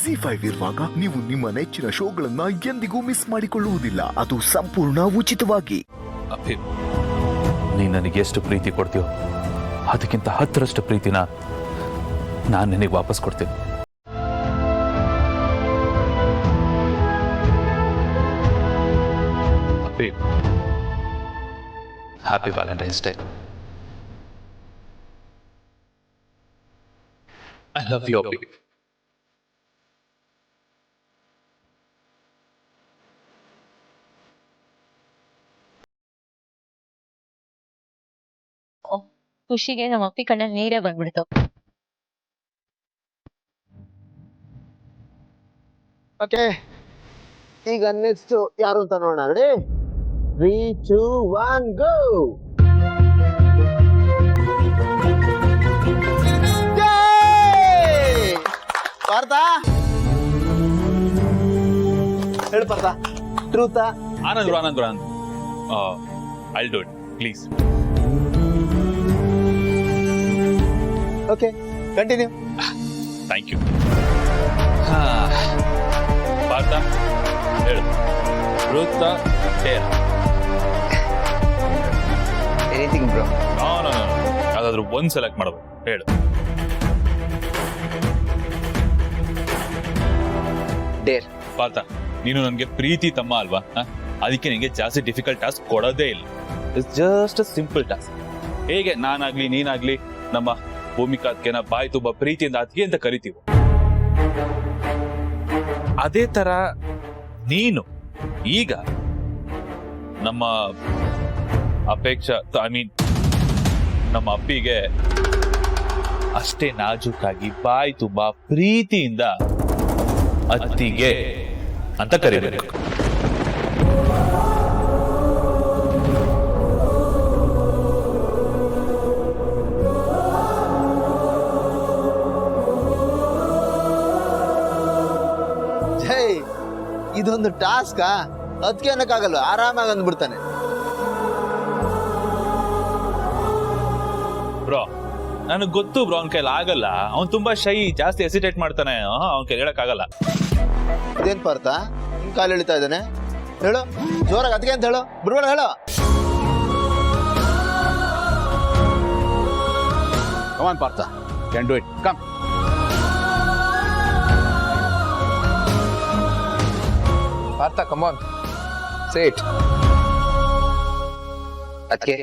ZEE5 ಇರುವಾಗ ನೀವು ನಿಮ್ಮ ನೆಚ್ಚಿನ ಶೋಗಳನ್ನ ಎಂದಿಗೂ ಮಿಸ್ ಮಾಡಿಕೊಳ್ಳುವುದಿಲ್ಲ. ಅದು ಸಂಪೂರ್ಣ ಉಚಿತವಾಗಿ. ಅಭಿ, ನೀನು ನನಗೆ ಎಷ್ಟು ಪ್ರೀತಿ ಕೊಡ್ತೀಯೋ ಅದಕ್ಕಿಂತ 10ರಷ್ಟು ಪ್ರೀತಿನ ನಾನು ನಿನಗೆ ವಾಪಸ್ ಕೊಡ್ತೀನಿ. Abhi, happy valentine's day. I love you Abhi. ಖುಷಿಗೆ ನಮ್ಮ ಅಪ್ಪಿ ಕಣ್ಣ ನೀರೇ ಬಂದ್ಬಿಡ್ತು. ಓಕೆ, ಈಗ ನೆಕ್ಸ್ಟ್ ಯಾರು ಅಂತ ನೋಡೋಣ. Ready, 3, 2, 1 go. ಪಾರ್ಥ, ಹೇಳು ಪಾರ್ಥ, ಟ್ರೂತಾ? Anand I'll do it please. Okay, continue. Thank you. Partha, ಹೇಳು. ಟ್ರೂತಾ ಡೇರ್? Anything bro. ನೋ, ಯಾವ್ದಾದ್ರು ಒಂದು ಸೆಲೆಕ್ಟ್ ಮಾಡಬೇಕು. ಹೇಳು. ಡೇರ್. ಪಾರ್ಥ, ನೀನು ನನಗೆ ಪ್ರೀತಿ ತಮ್ಮ ಅಲ್ವಾ? ಅದಕ್ಕೆ ನಿನಗೆ ಜಾಸ್ತಿ ಡಿಫಿಕಲ್ಟ್ ಟಾಸ್ಕ್ ಕೊಡೋದೇ ಇಲ್ಲ. It's just a simple task. ಹೇಗೆ ನಾನಾಗ್ಲಿ ನೀನಾಗ್ಲಿ ನಮ್ಮ ಭೂಮಿಕಾ ಅದಕ್ಕೆನ ಬಾಯಿ ತುಂಬಾ ಪ್ರೀತಿಯಿಂದ ಅದಕ್ಕೆ ಅಂತ ಕರಿತೀವಿ, ಅದೇ ತರ ನೀನು ಈಗ ನಮ್ಮ ಅಪೇಕ್ಷಾ ನಮ್ಮ ಅಪ್ಪಿಗೆ ಅಷ್ಟೇ ನಾಜೂಕಾಗಿ ಬಾಯಿ ತುಂಬಾ ಪ್ರೀತಿಯಿಂದ ಅತ್ತಿಗೆ ಅಂತ ಕರಿಬೇಕು. ಜೈ, ಇದೊಂದು ಟಾಸ್ಕಾ? ಅದಕ್ಕೆ ಅನ್ನಕ್ಕಾಗಲ್ಲ, ಆರಾಮಾಗಿ ಅಂದ್ಬಿಡ್ತಾನೆ. ಬ್ರೋ, ನನಗೆ ಗೊತ್ತು ಬ್ರೋ, ಅವನ ಕೈಲಿ ಆಗಲ್ಲ. ಅವ್ನು ತುಂಬಾ ಶೈ, ಜಾಸ್ತಿ ಹೆಸಿಟೇಟ್ ಮಾಡ್ತಾನೆ. ಅವನ ಕೈ ಹೇಳಕ್ಕಾಗಲ್ಲ. ಇದೇನ್ ಪಾರ್ಥ, ನಿನ್ ಕಾಲು ಎಳಿತಾ ಇದ್ದಾನೆ? ಹೇಳು ಜೋರಾಗಿ, ಅದಕ್ಕೆ ಅಂತ ಹೇಳು, ಬಿಡ್ಬೇಡ, ಹೇಳು. Come on, Partha. Can do it. Come. Partha, come on. Say it. ಅದಕ್ಕೆ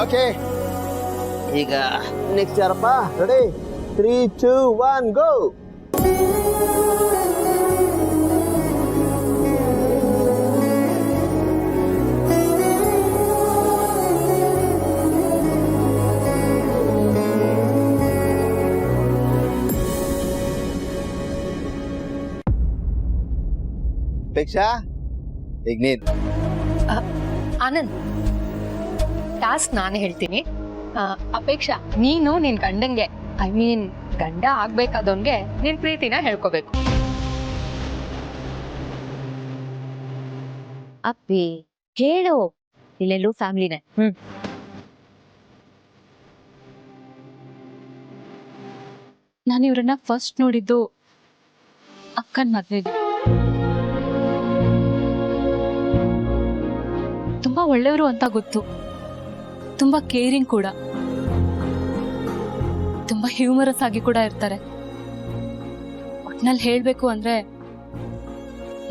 ಓಕೆ, ಈಗ ನೆಕ್ಸ್ಟ್ ಯಾರಪ್ಪ? ರೆಡಿ, 3, 2, 1 ಗೋ. ಅಪೇಕ್ಷಾ, ಈಗ ನೀನು. ಆನಂದ್, ಟಾಸ್ಕ್ ನಾನು ಹೇಳ್ತೀನಿ. ಅಪೇಕ್ಷಾ, ನೀನು ನಿನ್ ಗಂಡಂಗೆ, ಗಂಡ ಆಗ್ಬೇಕಾದವನ್ಗೆ ನಿನ್ ಪ್ರೀತಿನ ಹೇಳ್ಕೋಬೇಕು. ಅಪ್ಪಿ ಹೇಳು, ಇಲ್ಲೆಲ್ಲೂ ಫ್ಯಾಮಿಲಿನೇ. ನಾನು ಇವ್ರನ್ನ ಫಸ್ಟ್ ನೋಡಿದ್ದು ಅಕ್ಕನ ಮದ್ವೆಗೆ. ತುಂಬಾ ಒಳ್ಳೆಯವರು ಅಂತ ಗೊತ್ತು, ತುಂಬಾ ಕೇರಿಂಗ್ ಕೂಡ, ತುಂಬಾ ಹ್ಯೂಮರಸ್ ಆಗಿ ಕೂಡ ಇರ್ತಾರೆ. ಒಟ್ನಲ್ಲಿ ಹೇಳ್ಬೇಕು ಅಂದ್ರೆ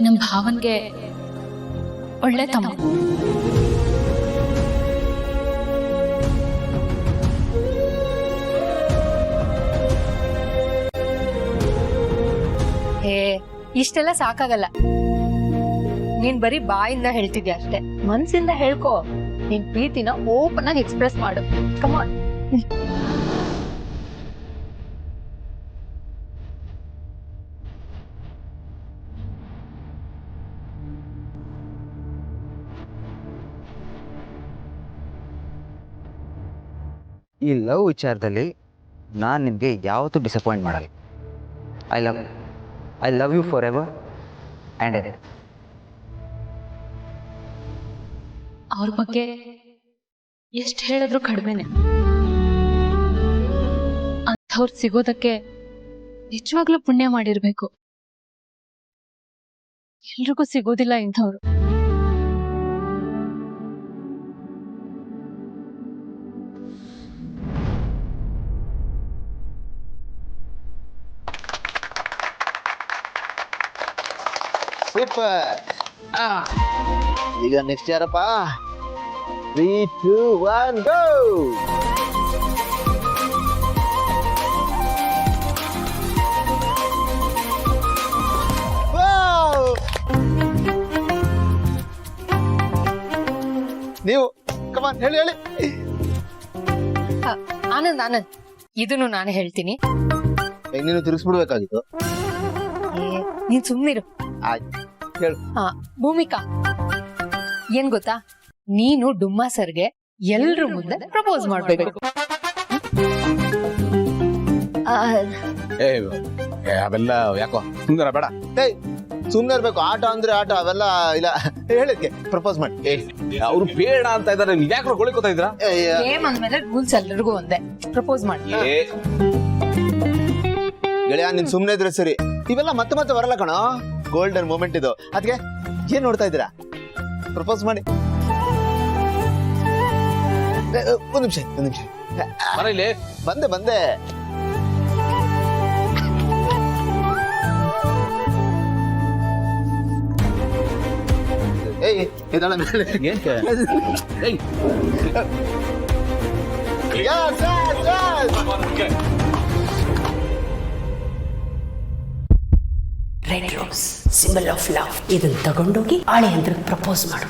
ನಮ್ ಭಾವನ್ಗೆ ಒಳ್ಳೆ ತಮ್ಮ. ಇಷ್ಟೆಲ್ಲ ಸಾಕಾಗಲ್ಲ. ನೀನ್ ಬರೀ ಬಾಯಿಂದ ಹೇಳ್ತಿದ್ಯಾ ಅಷ್ಟೇ, ಮನ್ಸಿಂದ ಹೇಳ್ಕೊ. ನಿನ್ ಪ್ರೀತಿನ ಓಪನ್ ಆಗಿ ಎಕ್ಸ್ಪ್ರೆಸ್ ಮಾಡು. ಕಮಾನ್. ಈ ಲವ್ ವಿಚಾರದಲ್ಲಿ ನಾನು ನಿಮಗೆ ಯಾವತ್ತೂ ಡಿಸಪಾಯಿಂಟ್ ಮಾಡಲ್ಲ. I love you forever and ever. ಅವ್ರ ಬಗ್ಗೆ ಎಷ್ಟು ಹೇಳಿದ್ರು ಕಡಿಮೆನೆ. ಅಂಥವ್ರು ಸಿಗೋದಕ್ಕೆ ನಿಜವಾಗ್ಲೂ ಪುಣ್ಯ ಮಾಡಿರ್ಬೇಕು. ಎಲ್ರಿಗೂ ಸಿಗೋದಿಲ್ಲ ಇಂಥವ್ರು. ಸೂಪರ್. ಈಗ ನೆಕ್ಸ್ಟ್ ಯಾರಪ್ಪ? 3, 2, 1 ಗೋ. ನೀವು ಕಮಾನ್ ಹೇಳಿ ಹೇಳಿ. ಆನಂದ್ ಆನಂದ್, ಇದನ್ನು ನಾನು ಹೇಳ್ತೀನಿ. ನೀನು ತಿರುಗಿಸ್ಬಿಡ್ಬೇಕಾಗಿತ್ತು. ನೀನ್ ಸುಮ್ನಿರು. ಆಯ್ತು ಹೇಳು. ಭೂಮಿಕಾ, ಏನ್ ಗೊತ್ತಾ, ನೀನು ಡುಮ್ಮಾ ಸರ್ಗೆ ಎಲ್ರ ಮುಂದೆ ಪ್ರಪೋಸ್ ಮಾಡ್ಬೇಕು. ಅವೆಲ್ಲ ಯಾಕೋ ಸುಂದರ ಬೇಡ. ಸುಮ್ನೆ ಇರ್ಬೇಕು. ಆಟ ಅಂದ್ರೆ ಆಟ, ಅವೆಲ್ಲ ಇಲ್ಲ. ಹೇಳಿದ್ಕೆ ಪ್ರಪೋಸ್ ಮಾಡಿ. ಅವ್ರು ಬೇಡ ಅಂತ ಇದಾರೆ, ಯಾಕೆ ಗೊಳಿಕೋತಾ ಇದ್ರ? ಗೇಮ್ ಅಂದ್ಮೇಲೆ ರೂಲ್ಸ್ ಎಲ್ರಿಗೂ ಒಂದೇ, ಪ್ರಪೋಸ್ ಮಾಡಿ. ಗೆಳೆಯ ನೀನ್ ಸುಮ್ನೆ ಇದ್ರೆ ಸರಿ. ಇವೆಲ್ಲ ಮತ್ತೆ ಮತ್ತೆ ಬರಲ್ಲ ಕಣೋ. ಗೋಲ್ಡನ್ ಮೂಮೆಂಟ್ ಇದು. ಅದಕ್ಕೆ ಏನ್ ನೋಡ್ತಾ ಇದ್ದೀರಾ? ಪ್ರಪೋಸ್ ಮಾಡಿ. ಒಂದ್ ನಿಮಿಷ ಬಂದೆ ಬಂದೆ. ಏಯ್ ಇದಳ ಮೇಲೆ red rose symbol of love. ಇದನ್ನ ತಗೊಂಡೋಗಿ ಆಳೆ ಅಂದ್ರೆ ಪ್ರಪೋಸ್ ಮಾಡು.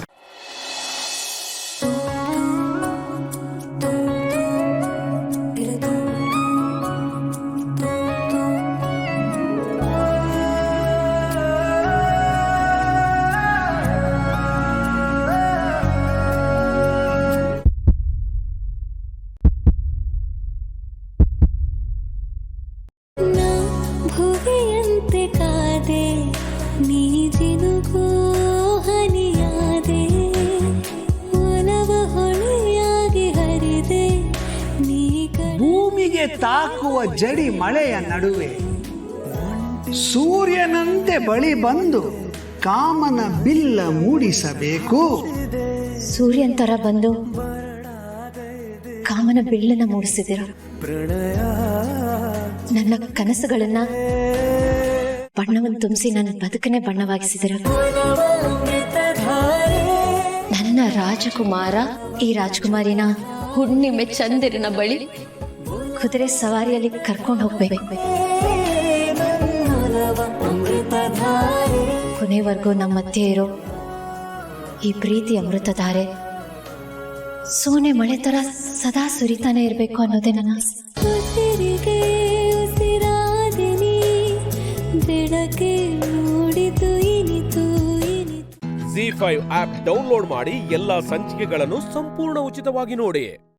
ಭುವಿಯಂತೆ ಕಾದೆ ನೀ ಜಿನುಗೋ ಹನಿಯಾದೆ, ಒಲವ ಹೊಳೆಯಾಗಿ ಹರಿದೆ ನೀ. ಭೂಮಿಗೆ ತಾಕುವ ಜಡಿ ಮಳೆಯ ನಡುವೆ ಸೂರ್ಯನಂತೆ ಬಳಿ ಬಂದು ಕಾಮನ ಬಿಲ್ಲ ಮೂಡಿಸಬೇಕು. ಸೂರ್ಯನ್ ತರ ಬಂದು ಕಾಮನ ಬಿಲ್ಲನ್ನ ಮೂಡಿಸಿದಿರ. ನನ್ನ ಕನಸುಗಳನ್ನ ಬಣ್ಣವನ್ನು ತುಂಬಿಸಿ ನನ್ನ ಬದುಕನ್ನೇ ಬಣ್ಣವಾಗಿಸಿದಿರ. ನನ್ನ ರಾಜಕುಮಾರ ಈ ರಾಜಕುಮಾರಿನ ಹುಣ್ಣಿಮೆ ಚಂದಿರನ ಬಳಿ ಕುದುರೆ ಸವಾರಿಯಲ್ಲಿ ಕರ್ಕೊಂಡು ಹೋಗ್ಬೇಕು. ಕೊನೆವರೆಗೂ ನಮ್ಮ ಮಧ್ಯೆ ಇರೋ ಈ ಪ್ರೀತಿ ಅಮೃತಧಾರೆ ಸೋನೆ ಮಳೆ ತರ ಸದಾ ಸುರಿತಾನೆ ಇರ್ಬೇಕು ಅನ್ನೋದೇ ನನ್ನ ಆಸೆ. ಉಸಿರಿಗೆ ಉಸಿರಾದಿನಿ, ಬೆಳಕೆ ಮೂಡಿತು ಇನಿತು ಇನಿತು. ZEE5 ಆಪ್ ಡೌನ್ಲೋಡ್ ಮಾಡಿ ಎಲ್ಲಾ ಸಂಚಿಕೆಗಳನ್ನು ಸಂಪೂರ್ಣ ಉಚಿತವಾಗಿ ನೋಡಿ.